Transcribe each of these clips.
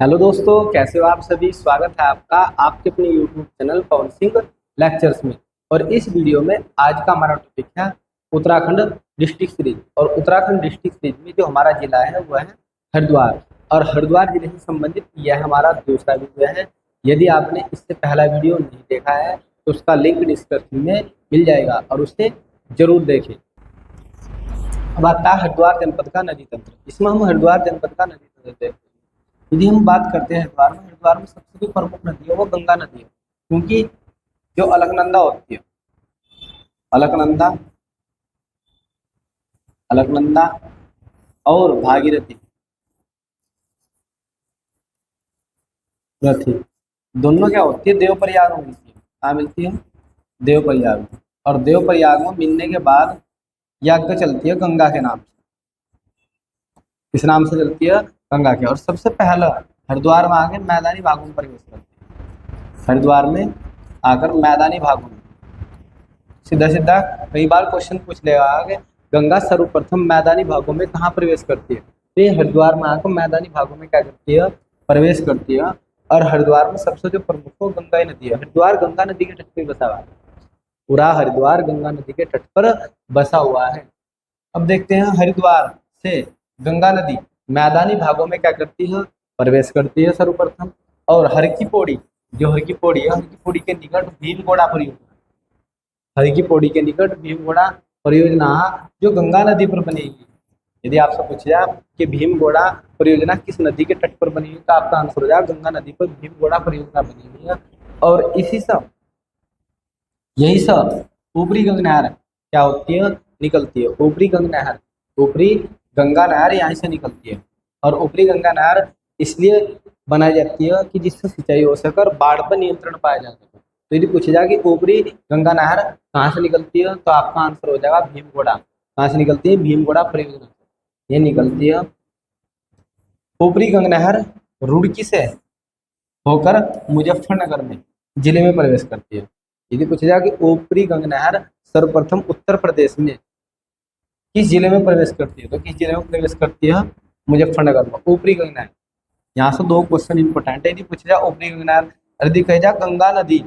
Hello दोस्तों, कैसे हो आप सभी। स्वागत है आपका आपके अपने YouTube channel Pawan Singh lectures में। और इस वीडियो में आज का हमारा टॉपिक है उत्तराखंड डिस्ट्रिक्ट सीरीज। और उत्तराखंड डिस्ट्रिक्ट सीरीज में जो हमारा जिला है वह है हरिद्वार। और हरिद्वार जिले से संबंधित यह हमारा दूसरा वीडियो है। यदि आपने इससे पहला वीडियो नहीं देखा है तो उसका लिंक डिस्क्रिप्शन में मिल जाएगा और उसे जरूर देखें। अब आता है हरिद्वार जनपद का नदी तंत्र। इसमें हम हरिद्वार जनपद का नदी तंत्र देखते हैं। यदि हम बात करते हैं हरिद्वार में सबसे जो प्रमुख नदी है वो गंगा नदी है, क्योंकि जो अलकनंदा होती है, अलकनंदा अलकनंदा और भागीरथी रथी दोनों क्या होती है, देव प्रयाग में मिलती है। कहाँ मिलती है? देव प्रयाग में। और देव प्रयाग में मिलने के बाद यज्ञ चलती है गंगा के नाम से। किस नाम से चलती है? गंगा के। और सबसे पहला हरिद्वार में आकर मैदानी भागों में प्रवेश करती है। हरिद्वार में आकर मैदानी भागों में सीधा सीधा कई बार क्वेश्चन पूछ लेगा कि गंगा सर्वप्रथम मैदानी भागों में कहाँ प्रवेश करती है। तो ये हरिद्वार में आकर मैदानी भागों में क्या करती है? प्रवेश करती है। और हरिद्वार में सबसे जो प्रमुख हो गंगा नदी है। हरिद्वार गंगा नदी के तट पर बसा हुआ है। पूरा हरिद्वार गंगा नदी के तट पर बसा हुआ है। अब देखते हैं हरिद्वार से गंगा नदी मैदानी भागों में क्या करती है? प्रवेश करती है सर्वप्रथम। और हर की पौड़ी, जो हर की पौड़ी है, हर की पौड़ी के निकट भीमगोड़ा परियोजना, हर की पौड़ी के निकट भीमगोड़ा परियोजना जो गंगा नदी पर बनेगी। यदि आपसे पूछ जाए कि भीमगोड़ा परियोजना किस नदी के तट पर बनी है तो आपका आंसर हो जाएगा गंगा नदी पर भीमगोड़ा परियोजना बनी हुई है। और इसी सब यही सब ऊपरी गंगा नहर क्या होती है? निकलती है। ऊपरी गंगा नहर, ऊपरी गंगा नहर यहाँ से निकलती है। और ऊपरी गंगा नहर इसलिए बनाई जाती है कि जिससे सिंचाई हो सके और बाढ़ पर नियंत्रण पाया जा सके। तो यदि पूछा जाए कि ऊपरी गंगा नहर कहाँ से निकलती है तो आपका आंसर हो जाएगा भीमगोड़ा। कहाँ से निकलती है? भीमगोड़ा परियोजना ये निकलती है। ऊपरी गंगा नहर रुड़की से होकर मुजफ्फरनगर में जिले में प्रवेश करती है। यदि पूछा जाए कि ऊपरी गंगा नहर सर्वप्रथम उत्तर प्रदेश में किस जिले में प्रवेश करती है तो किस जिले में प्रवेश करती है? मुजफ्फरनगर में। ऊपरी गंगा नहर, यहाँ से दो क्वेश्चन इंपॉर्टेंट है। यदि पूछा जाए ऊपरी गंगा नहर, यदि कहा जाए गंगा नदी,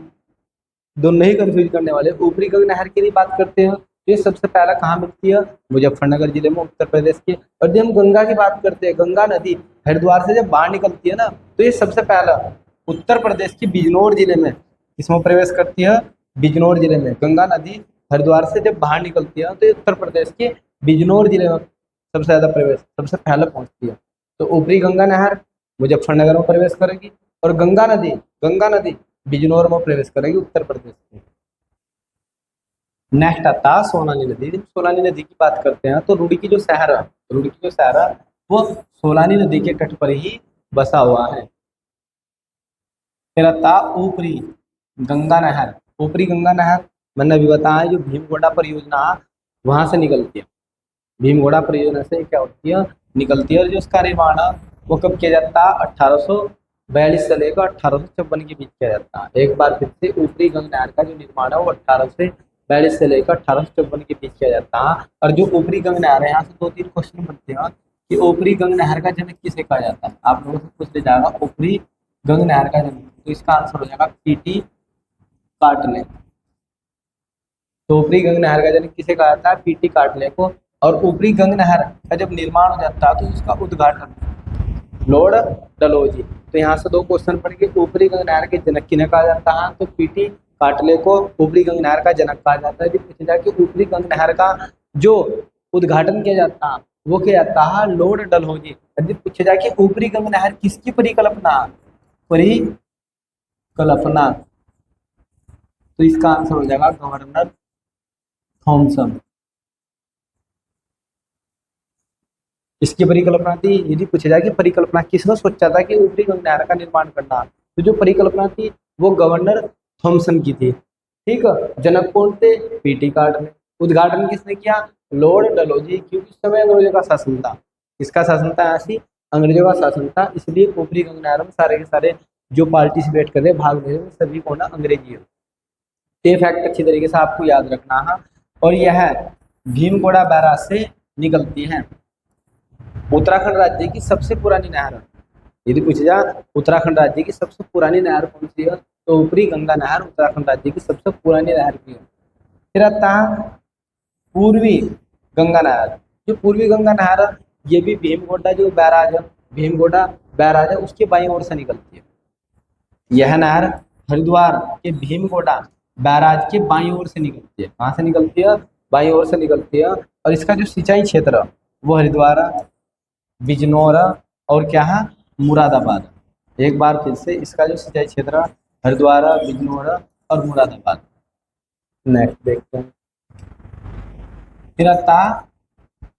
दोनों ही कंफ्यूज करने वाले। ऊपरी गंगा नहर की बात करते हैं तो ये सबसे पहला कहाँ मिलती है? मुजफ्फरनगर जिले में, उत्तर प्रदेश के। और जब हम गंगा की बात करते हैं, गंगा नदी हरिद्वार से जब बाहर निकलती है ना तो ये सबसे पहला उत्तर प्रदेश के बिजनौर जिले में इसमें प्रवेश करती है। बिजनौर जिले में गंगा नदी हरिद्वार से जब बाहर निकलती है तो ये उत्तर प्रदेश के बिजनौर जिले में सबसे ज्यादा प्रवेश सबसे पहले पहुंचती है। तो ऊपरी गंगा नहर मुजफ्फरनगर में प्रवेश करेगी और गंगा नदी बिजनौर में प्रवेश करेगी, उत्तर प्रदेश में। नेक्स्ट आता है सोनाली नदी। सोनाली नदी की बात करते हैं तो रुड़की जो शहर है वो सोनाली नदी के तट पर ही बसा हुआ है। फिर आता ऊपरी गंगा नहर। ऊपरी गंगा नहर मैंने अभी बताया जो भीमगोड़ा परियोजना वहां से निकलती है। भीमगोड़ा परियोजना से क्या होती है? निकलती है। और जो उसका निर्माण है वो कब किया जाता है? 1842 से लेकर 1854 के बीच किया जाता है। एक बार फिर से ऊपरी गंगा नहर का जो निर्माण है वो 1842 से लेकर 1854 के बीच किया जाता है। और जो ऊपरी गंगा नहर है, यहाँ से 2-3 क्वेश्चन बनते हैं कि ऊपरी गंगा नहर का जनक किसे कहा जाता है। आप लोगों से पूछ ले जाएगा ऊपरी गंगा नहर का जनक, तो इसका आंसर हो जाएगा पीटी कार्टले। तो ऊपरी गंगा नहर का जनक किसे कहा जाता है? पीटी कार्टले को। और ऊपरी गंगा नहर का जब निर्माण हो जाता है तो उसका उद्घाटन लॉर्ड डलहौजी। तो यहाँ से 2 क्वेश्चन पढ़ के ऊपरी गंगा नहर के जनक किन्हें कहा जाता है तो पीटी कार्टले को ऊपरी गंगा नहर का जनक कहा जाता है। यदि पूछा जाए कि ऊपरी गंगा नहर का जो उद्घाटन किया जाता है वो किया जाता है लॉर्ड डलहौजी। यदि पूछा जाए कि ऊपरी गंगा नहर किसकी परिकल्पना तो इसका आंसर हो जाएगा गवर्नर थॉमसन। इसकी परिकल्पना थी। यदि पूछा जाए कि परिकल्पना किसने सोचा था कि ऊपरी गंगा नहर का निर्माण करना, तो जो परिकल्पना थी वो गवर्नर थॉमसन की थी। ठीक है। जनक कौन थे? पीटी कार्टले। उद्घाटन किसने किया? लॉर्ड डलहौजी, क्योंकि उस समय अंग्रेजों का शासन था। किसका शासन था? ऐसी अंग्रेजों का शासन था, इसलिए ऊपरी गंगा नहर में सारे के सारे जो पार्टिसिपेट कर रहे भाग ले रहे सभी को ना अंग्रेजी है। ये फैक्ट अच्छी तरीके से आपको याद रखना है। और यह भीमगोड़ा बैराज से निकलती है। उत्तराखंड राज्य की सबसे पुरानी नहर है। यदि पूछा जाए उत्तराखंड राज्य की सबसे पुरानी नहर कौन सी है, तो ऊपरी गंगा नहर उत्तराखंड राज्य की सबसे पुरानी नहर की है। फिर आता है पूर्वी गंगा नहर। जो पूर्वी गंगा नहर है, ये भी भीमगोडा जो बैराज है, भीमगोडा बैराज है, उसके बाईं ओर से निकलती है। यह नहर हरिद्वार के भीमगोडा बैराज के बाईं ओर से निकलती है। कहाँ से निकलती है? बाईं ओर से निकलती है। और इसका जो सिंचाई क्षेत्र है, वो हरिद्वार, बिजनौर और क्या है, मुरादाबाद। एक बार फिर से इसका जो सिंचाई क्षेत्र है, हरिद्वार, बिजनौर और मुरादाबाद। नेक्स्ट देखते हैं। फिर आता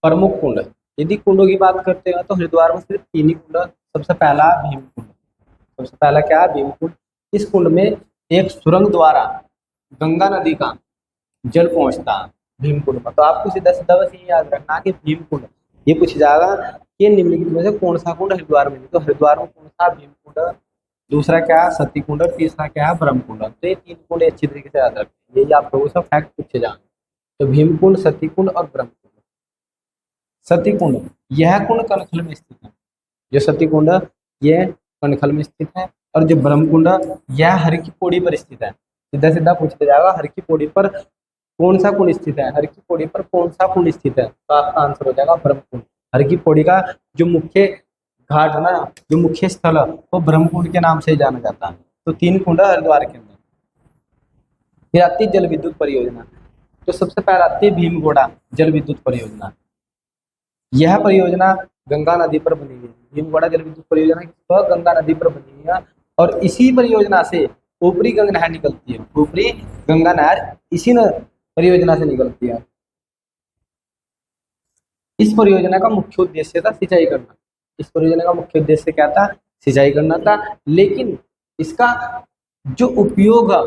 प्रमुख कुंड। यदि कुंडों की बात करते हैं तो हरिद्वार में सिर्फ 3 ही कुंड है। सबसे पहला भीम कुंड। सबसे पहला क्या है? भीम कुंड। इस कुंड में एक सुरंग द्वारा गंगा नदी का जल पहुंचता है भीम कुंड में। तो आपको सीधा सीधा बस ये याद रखना कि भीम कुंड, ये पूछा जाएगा कि निम्नलिखित में से कौन सा कुंड हरिद्वार में है? तो हरिद्वार में कौन सा? भीम कुंड। दूसरा क्या है? सती कुंड। और तीसरा क्या है? ब्रह्म कुंड। तो ये 3 कुंड अच्छी तरीके से याद रखें, ये आप लोगों से फैक्ट पूछे जाएंगे। तो भीम कुंड, सती कुंड और ब्रह्म कुंड। सती कुंड, यह कुंड कनखल में स्थित है। जो सती कुंड है, यह कनखल में स्थित है। और जो ब्रह्म कुंड है, यह हर की पौड़ी पर स्थित है। सीधा सीधा पूछा जाएगा हर की पौड़ी पर कौन सा कुंड स्थित है? हर की पौड़ी पर कौन सा कुंड स्थित है? तो आपका आंसर हो जाएगा ब्रह्म कुंड। हर की पौड़ी का जो मुख्य घाट है ना, जो मुख्य स्थल है, वो ब्रह्म कुंड के नाम से जाना जाता है। तो 3 कुंड है हरिद्वार के अंदर। फिर आती है जल विद्युत परियोजना। तो सबसे पहले आती है भीमगोड़ा जल विद्युत परियोजना। यह परियोजना गंगा नदी पर बनी हुई है। भीमगोड़ा जल विद्युत परियोजना किस पर? गंगा नदी पर बनी हुई है। और इसी परियोजना से ऊपरी गंगा नहर निकलती है। ऊपरी गंगा नहर इसी परियोजना से निकलती है। इस परियोजना का मुख्य उद्देश्य था सिंचाई करना। इस परियोजना का मुख्य उद्देश्य क्या था? सिंचाई करना था। लेकिन इसका जो उपयोग है,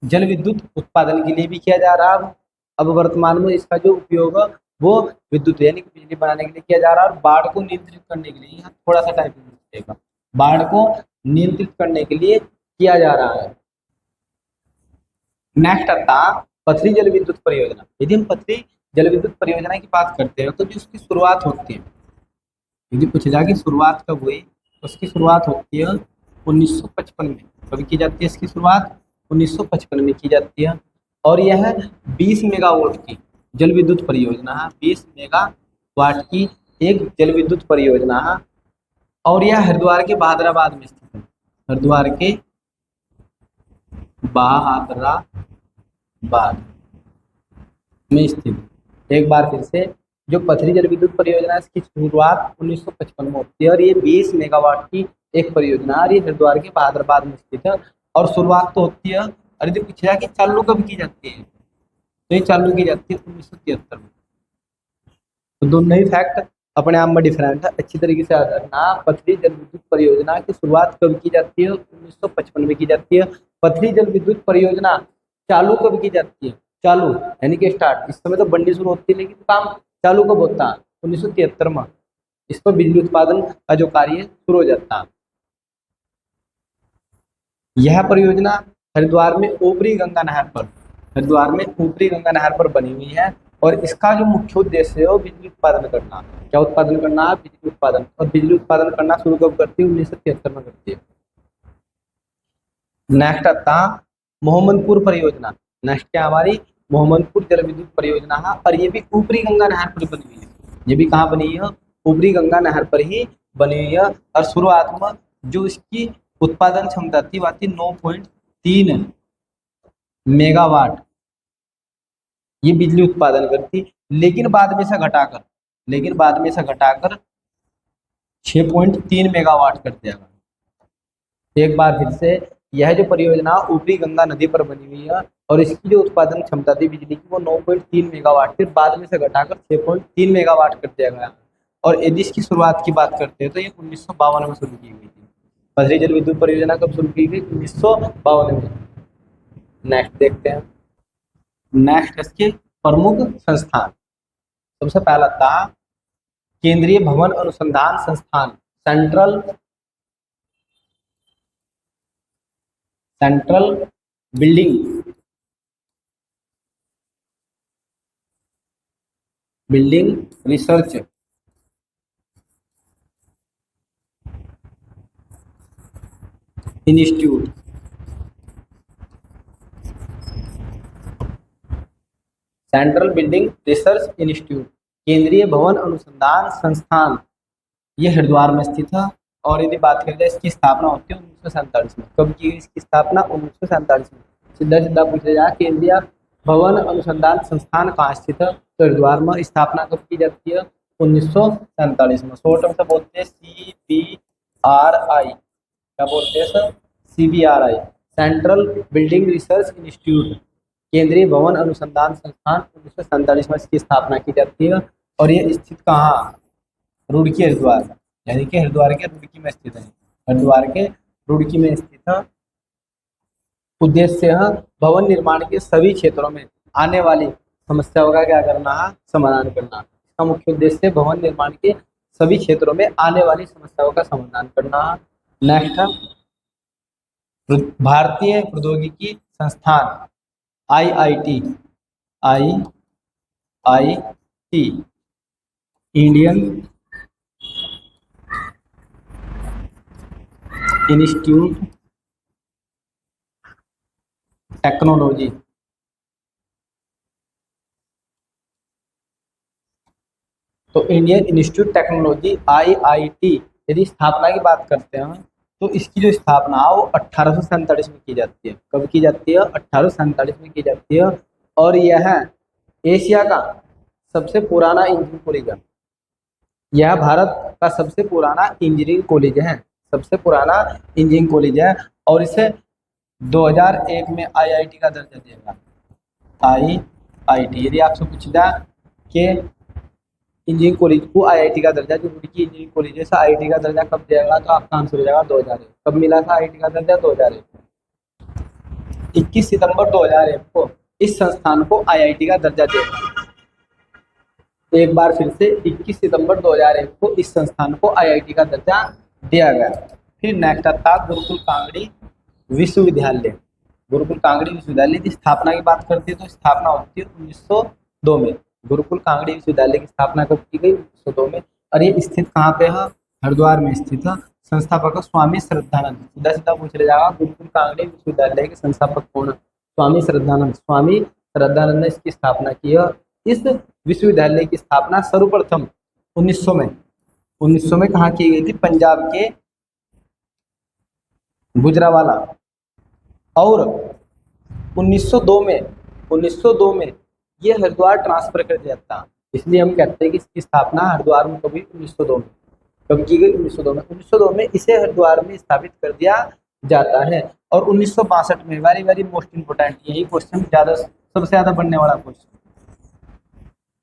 जल विद्युत उत्पादन के लिए भी किया जा रहा है। अब वर्तमान में इसका जो उपयोग है, वो विद्युत यानी कि बिजली बनाने के लिए किया जा रहा है। और बाढ़ को नियंत्रित करने के लिए, यहाँ थोड़ा सा टाइप मिलेगा, बाढ़ को नियंत्रित करने के लिए किया जा रहा है। नेक्स्ट आता पथरी जल विद्युत परियोजना। यदि हम पथरी जल विद्युत परियोजना की बात करते हैं तो जो उसकी शुरुआत होती है, यदि पूछा जाए कि शुरुआत कब हुई, तो उसकी शुरुआत होती है 1955 में। कब की जाती है इसकी शुरुआत? 1955 में की जाती है। और यह 20 मेगावाट की जल विद्युत परियोजना है। 20 मेगावाट की एक जल विद्युत परियोजना है। और यह हरिद्वार के बहादुराबाद में स्थित है। हरिद्वार के बहादुराबाद में स्थित। एक बार फिर से, जो पथरी जल विद्युत परियोजना है, इसकी शुरुआत 1955 में होती है। और ये 20 मेगावाट की एक परियोजना है। और ये हरिद्वार के बहादुराबाद में स्थित है। और शुरुआत तो होती है, और यदि पूछा कि चालू कब की जाती है, तो ये चालू की जाती है 1973 में। तो दोनों ही फैक्ट अपने आप में डिफरेंट है, अच्छी तरीके से याद रखना। पथरी जल विद्युत परियोजना की शुरुआत कब की जाती है? 1955 में की जाती है। पथरी जल विद्युत परियोजना चालू कब की जाती है? चालू यानी कि स्टार्ट, इस समय तो बननी शुरू होती है, लेकिन काम चालू कब होता है? 1973 में। इस पर बिजली उत्पादन का जो कार्य शुरू हो जाता है। यह परियोजना हरिद्वार में ऊपरी गंगा नहर पर, हरिद्वार में ऊपरी गंगा नहर पर बनी हुई है। और इसका जो मुख्य उद्देश्य है वो बिजली उत्पादन करना। क्या उत्पादन करना है? बिजली उत्पादन। और बिजली उत्पादन करना शुरू कब करती है? 1973 में करती है। नेक्स्ट आता मोहम्मदपुर परियोजना। नेक्स्ट क्या हमारी? मोहम्मदपुर जल विद्युत परियोजना है। और ये भी ऊपरी गंगा नहर पर बनी हुई है। ये भी कहाँ बनी है? ऊपरी गंगा नहर पर ही बनी हुई है। और शुरुआत में जो इसकी उत्पादन क्षमता थी वह थी 9.3 मेगावाट, ये बिजली उत्पादन करती। लेकिन बाद में से घटाकर 6.3 मेगावाट कर दिया गया। एक बार फिर से, यह जो परियोजना ऊपरी गंगा नदी पर बनी हुई है, और इसकी जो उत्पादन क्षमता थी बिजली की वो 9.3 मेगावाट, फिर बाद में से घटाकर 6.3 मेगावाट कर दिया गया। और यदि इसकी शुरुआत की बात करते हैं तो ये 1952 में शुरू की गई थी। पथरी जल विद्युत परियोजना कब शुरू की गई? 1952 में। नेक्स्ट देखते हैं। नेक्स्ट इसके प्रमुख संस्थान। सबसे पहला था केंद्रीय भवन अनुसंधान संस्थान, central central building research institute, central building research institute, केंद्रीय भवन अनुसंधान संस्थान, ये हरिद्वार में स्थित है। और यदि बात करें इसकी स्थापना होती है 1947 में। कब की इसकी स्थापना? 1947 में। सीधा सीधा पूछा जाए केंद्रीय भवन अनुसंधान संस्थान कहाँ स्थित है, तो हरिद्वार में। स्थापना कब की जाती है? 1947 में। शॉर्ट में बोलते हैं CBRI। क्या बोलते हैं sir? CBRI, central building research institute, केंद्रीय भवन अनुसंधान संस्थान। 1947 में इसकी स्थापना की जाती है। और ये स्थित कहाँ? रुड़की, हरिद्वार में, यानी कि हरिद्वार के रुड़की में स्थित है। हरिद्वार के रुड़की में स्थित है। उद्देश्य है भवन निर्माण के सभी क्षेत्रों में आने वाली समस्याओं का क्या करना है? समाधान करना। इसका मुख्य उद्देश्य भवन निर्माण के सभी क्षेत्रों में आने वाली समस्याओं का समाधान करना है। नेक्स्ट है भारतीय प्रौद्योगिकी संस्थान, IIT, इंडियन इंस्टीट्यूट टेक्नोलॉजी। तो इंडियन इंस्टीट्यूट टेक्नोलॉजी IIT, यदि स्थापना की बात करते हैं तो इसकी जो स्थापना है वो 1847 में की जाती है। कब की जाती है? 1847 में की जाती है। और यह एशिया का सबसे पुराना इंजीनियरिंग कॉलेज है। यह भारत का सबसे पुराना इंजीनियरिंग कॉलेज है, सबसे पुराना इंजीनियरिंग कॉलेज है। और इसे 2001 में IIT का दर्जा दिया गया। IIT, यदि आपसे पूछा कि इंजीनियरिंग कॉलेज को IIT का दर्जा, जो रुड़की इंजीनियरिंग कॉलेज है IIT का दर्जा कब दिया गया, तो आपका आंसर हो जाएगा 2001। कब मिला था IIT का दर्जा? 2001। 21 सितंबर 2001 को इस संस्थान को IIT का दर्जा दिया गया। एक बार फिर से 21 सितंबर 2001 को इस संस्थान को IIT का दर्जा दिया गया। फिर नेक्स्ट आता गुरुकुल कांगड़ी विश्वविद्यालय। गुरुकुल कांगड़ी विश्वविद्यालय की स्थापना की बात करते हैं तो स्थापना होती है 1902 में। गुरुकुल कांगड़ी विश्वविद्यालय की स्थापना कब की गई? 1902 में। और ये स्थित कहाँ पे है? हरिद्वार में स्थित है। संस्थापक स्वामी श्रद्धानंद। सीधा सीधा पूछ लिया जाएगा गुरुकुल कांगड़ी विश्वविद्यालय के संस्थापक कौन? स्वामी श्रद्धानंद। स्वामी श्रद्धानंद ने इसकी स्थापना की है। इस विश्वविद्यालय की स्थापना सर्वप्रथम 1900 में कहाँ की गई थी? पंजाब के गुजरावाला। और 1902 में ये हरिद्वार ट्रांसफर कर दिया था। इसलिए हम कहते हैं कि इसकी स्थापना हरिद्वार में कभी 1902 में। कब की गई? 1902 में। 1902 में इसे हरिद्वार में स्थापित कर दिया जाता है। और 1962 में, वेरी वेरी मोस्ट इंपोर्टेंट, यही क्वेश्चन सबसे ज्यादा बनने वाला क्वेश्चन,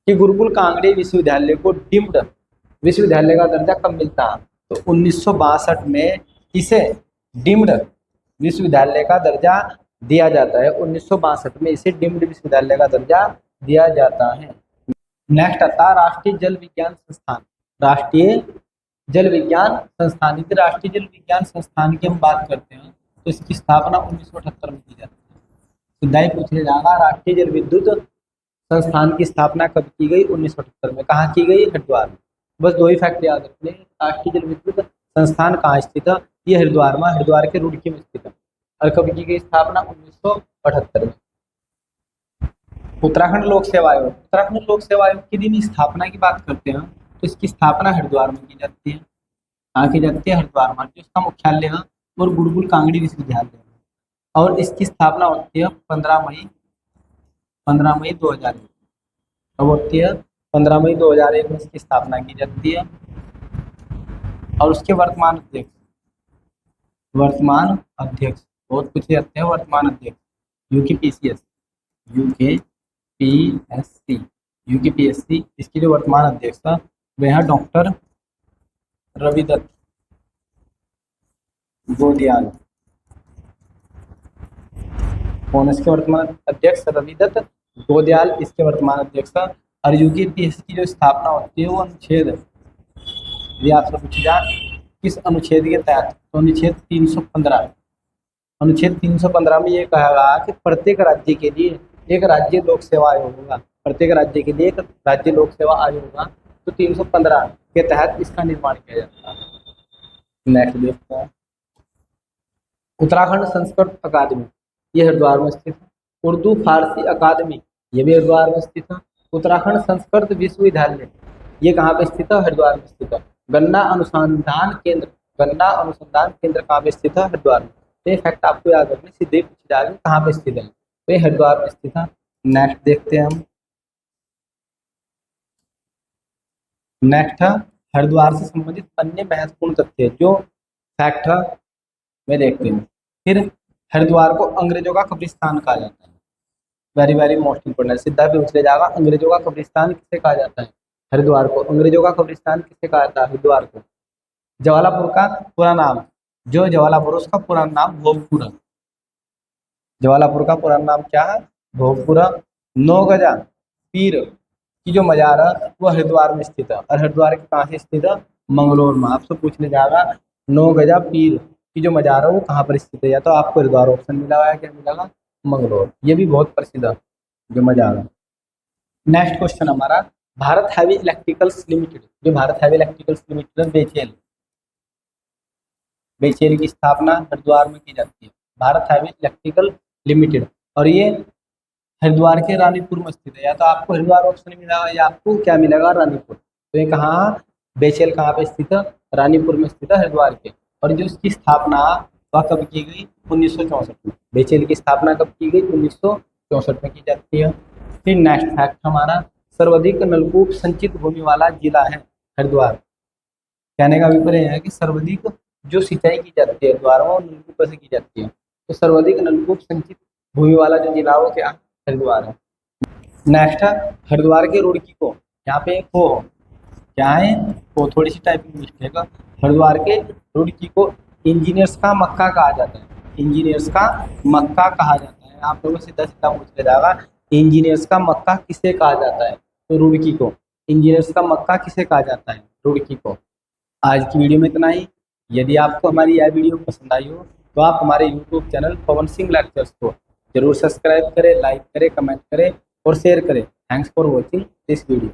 कि गुरुकुल कांगड़ी विश्वविद्यालय को डीम्ड विश्वविद्यालय का दर्जा कब मिलता? तो 1962 में इसे डीम्ड विश्वविद्यालय का दर्जा दिया जाता है। 1962 में इसे डीम्ड विश्वविद्यालय का दर्जा दिया जाता है। नेक्स्ट आता राष्ट्रीय जल विज्ञान संस्थान। राष्ट्रीय जल विज्ञान संस्थान, यदि राष्ट्रीय जल विज्ञान संस्थान की हम बात करते हैं तो इसकी स्थापना 1978 में की जाती है। सीधा ही पूछने जाएगा राष्ट्रीय जल विद्युत संस्थान की स्थापना कब की गई? 1978 में। कहाँ की गई? हरिद्वार में। बस दो ही फैक्ट याद रखने। राष्ट्रीय जल विद्युत संस्थान कहाँ स्थित है? ये हरिद्वार में, हरिद्वार के रुड़की में स्थित है। और कब की गई स्थापना? 1978 में। उत्तराखंड लोक सेवा आयोग। उत्तराखंड लोक सेवा आयोग की दिन स्थापना की बात करते हैं तो इसकी स्थापना हरिद्वार में की जाती है। कहाँ की जाती है? हरिद्वार में, जो इसका मुख्यालय है और गुरुकुल कांगड़ी विश्वविद्यालय है। और इसकी स्थापना होती है 15 मई 2001। कब होती है? 15 मई 2001 में इसकी स्थापना की जाती है। और उसके वर्तमान अध्यक्ष बहुत कुछ जाते हैं। वर्तमान अध्यक्ष यूकेपीएससी, इसकी जो वर्तमान अध्यक्ष था वह है डॉक्टर रविदत्त गोदियाल। कौन इसके वर्तमान अध्यक्ष? रविदत्त गोदियाल इसके वर्तमान अध्यक्ष था। और यूकेपीएससी की जो स्थापना होती है वो अनुच्छेद, यदि आपसे पूछा जाए किस अनुच्छेद के तहत, तो अनुच्छेद 315 में ये कहा गया कि प्रत्येक राज्य के लिए एक राज्य लोक सेवा आयोग होगा। प्रत्येक राज्य के लिए एक राज्य लोक सेवा आयोग होगा। तो 315 के तहत इसका निर्माण किया जाता है। नेक्स्ट देखते हैं उत्तराखंड संस्कृत अकादमी, ये हरिद्वार में स्थित है। उर्दू फारसी अकादमी, ये भी हरिद्वार में स्थित है। उत्तराखंड संस्कृत विश्वविद्यालय, ये कहाँ पे स्थित है? हरिद्वार में स्थित है। गन्ना अनुसंधान केंद्र, गन्ना अनुसंधान केंद्र कहाँ पे स्थित है? हरिद्वार में। तो ये फैक्ट आपको याद रखने, सीधे पूछ जाएगा कहाँ पे स्थित है, तो ये हरिद्वार में स्थित है। नेक्स्ट देखते हैं हम। नेक्स्ट है हरिद्वार से संबंधित अन्य महत्वपूर्ण तथ्य, जो फैक्ट है वे देखते हैं। फिर हरिद्वार को अंग्रेजों का कब्रिस्तान कहा जाता है। वेरी वेरी मोस्ट इंपोर्टेंट, सीधा भी पूछ जाएगा अंग्रेजों का कब्रिस्तान किसे कहा जाता है? हरिद्वार को अंग्रेजों का कब्रिस्तान किसे कहा जाता है? हरिद्वार को। जवालापुर का पूरा नाम, जो जवालापुर उसका पूरा नाम भोगपुरा। जवालापुर का पूरा नाम क्या है? भोगपुरा। 9 गजा पीर की जो मजार है वो हरिद्वार में स्थित है। और हरिद्वार के कहाँ से स्थित है? मंगलोर में। आपसे पूछने जाएगा 9 गजा पीर की जो मजार है वो कहाँ पर स्थित है, या तो आपको हरिद्वार ऑप्शन मिला हुआ है, क्या मिलेगा? मंगलोर। ये भी बहुत प्रसिद्ध है जो मजार है। नेक्स्ट क्वेश्चन हमारा, भारत हैवी इलेक्ट्रिकल्स लिमिटेड, जो भारत हैवी इलेक्ट्रिकल्स लिमिटेड बेचेल, बेचेल की स्थापना हरिद्वार में की जाती है। भारत हैवी इलेक्ट्रिकल लिमिटेड, और ये हरिद्वार के रानीपुर में स्थित है। या तो आपको हरिद्वार ऑप्शन मिलेगा या आपको क्या मिलेगा? रानीपुर। तो ये कहाँ, बेचेल कहाँ पे स्थित है? रानीपुर में स्थित है हरिद्वार के। और जो इसकी स्थापना वह कब की गई? 1964 में। बेचेल की स्थापना कब की गई? 1964 में की जाती है। फिर नेक्स्ट फैक्ट हमारा, सर्वाधिक नलकूप संचित भूमि वाला जिला है हरिद्वार। कहने का अभिप्राय है कि सर्वाधिक जो सिंचाई की जाती है हरिद्वार में वो नलकूप से की जाती है। तो सर्वाधिक नलकूप संचित भूमि वाला जो जिला वो क्या? हरिद्वार है। नेक्स्ट है हरिद्वार के रुड़की को, यहाँ पे को क्या है? को थोड़ी सी टाइपिंग मिस्टेक है। हरिद्वार के रुड़की को इंजीनियर्स का मक्का कहा जाता है। इंजीनियर्स का मक्का कहा जाता है। आप लोगों से 10 पूछ जाएगा इंजीनियर्स का मक्का किसे कहा जाता है? तो रुड़की को। इंजीनियर्स का मक्का किसे कहा जाता है? रुड़की को। आज की वीडियो में इतना ही। यदि आपको हमारी यह वीडियो पसंद आई हो तो आप हमारे YouTube channel Pawan Singh lectures को जरूर सब्सक्राइब करें, लाइक करें, कमेंट करें और शेयर करें। Thanks for watching this video.